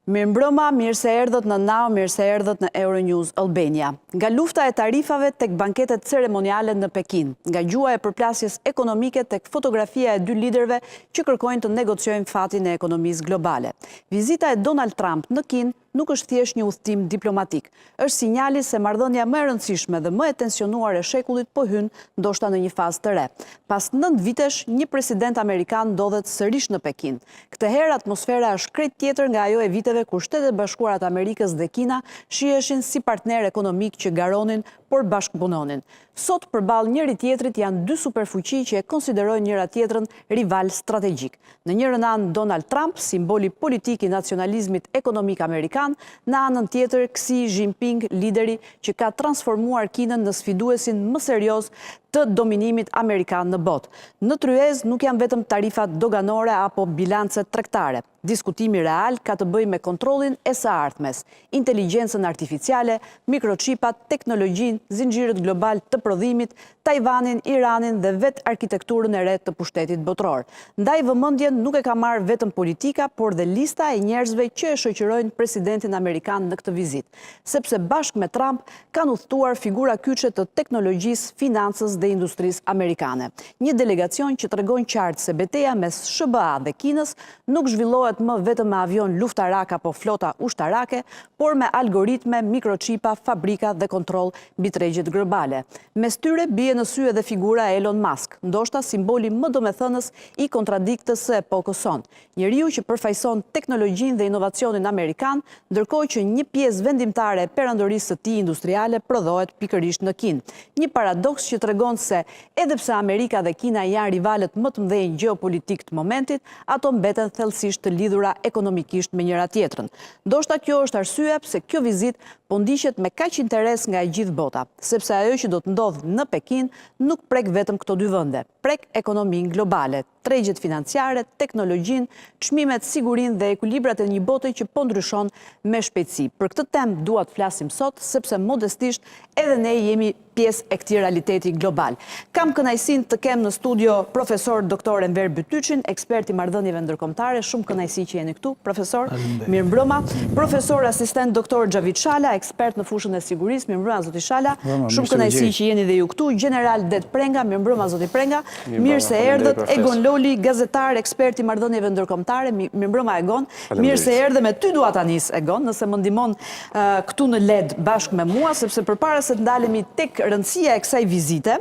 Mirëmbrëma, mirë se erdhët në Now, mirë se erdhët në Euronews Albania. Nga lufta e tarifave tek banketet ceremoniale në Pekin, nga gjua e përplasjes ekonomike tek fotografia e dy liderëve që kërkojnë të negociojnë fatin e ekonomisë globale. Vizita e Donald Trump në Kinë nuk është thjesht një udhëtim diplomatik. Është sinjali se marrëdhënia më e rëndësishme dhe më e tensionuar e shekullit po hyn ndoshta në një fazë të re. Pas 9 vitesh, një president amerikan ndodhet sërish në Pekin. Këtë herë atmosfera është krejt tjetër nga ajo e viteve kur Shtetet e Bashkuara të Amerikës dhe Kina shiheshin si partner ekonomik që garonin por bashkëpunonin. Sot përballë njëri tjetrit janë dy superfuqi që e konsiderojnë njëra tjetrën rival strategjik. Në njërën anë Donald Trump, simboli politik i nacionalizmit ekonomik amerikan, në anën tjetër Xi Jinping, lideri që ka transformuar Kinën në sfiduesin më serioz të dominimit amerikan në botë. Në tryez nuk janë vetëm tarifat doganore apo bilancet tregtare. Diskutimi real ka të bëjë me kontrollin e së ardhmes, inteligjencën artificiale, mikrochipat, teknologjinë, zinxhirët global të prodhimit, Tajvanin, Iranin dhe vetë arkitekturën e re të pushtetit botror. Ndaj vëmendjen nuk e ka marrë vetëm politika, por dhe lista e njerëzve që e shoqërojnë presidentin amerikan në këtë vizitë, sepse bashkë me Trump kanë udhëtuar figura kyçe të teknologjisë, financës dhe industrisë amerikane. Një delegacion që tregon qartë se betejë mes SBA dhe Kinës nuk zhvillohet më vetëm me avion luftarak apo flota ushtarake, por me algoritme, mikrochipa, fabrika dhe kontroll mbi tregjet globale. Mes tyre bie në sy edhe figura e Elon Musk, ndoshta simboli më domethënës i kontradiktës së epokës sonë. Njeriu që përfaqëson teknologjinë dhe inovacionin amerikan, ndërkohë që një pjesë vendimtare e perandorisë së tij industriale prodhohet pikërisht në Kinë. Një paradoks që tregon se edhe pse Amerika dhe Kina janë rivalët më të mëdhenj gjeopolitik të momentit, ato mbeten thellësisht të lidhura ekonomikisht me njëra tjetrën. Ndoshta kjo është arsyeja pse kjo vizitë po ndiqet me kaq interes nga e gjithë bota, sepse ajo që do të ndodhë në Pekin nuk prek vetëm këto dy vende, prek ekonominë globale, tregjet financiare, teknologjinë, çmimet, sigurinë dhe ekuilibrat e një bote që po ndryshon me shpejtësi. Për këtë temë dua të flasim sot, sepse modestisht edhe ne jemi pjesë e këtij realiteti global. Kam kënaqësinë të kem në studio profesor doktor Enver Bytyçin, ekspert i marrëdhënieve ndërkombëtare. Shumë kënaqësi që jeni këtu, profesor. Mirëmbrëma. Profesor asistent doktor Xhavit Shala, ekspert në fushën e sigurisë. Mirëmbrëma zoti Shala. Shumë kënaqësi që jeni dhe ju këtu. General Det Prenga, mirëmbrëma zoti Prenga. Mirë se erdhët. Egon Loli, gazetar, ekspert i marrëdhënieve ndërkombëtare. Mirëmbrëma Egon. Mirë se erdhe. Me ty dua ta nis Egon, nëse më ndihmon këtu në LED bashkë me mua, sepse përpara se të ndalemi tek rëndësia e kësaj vizite,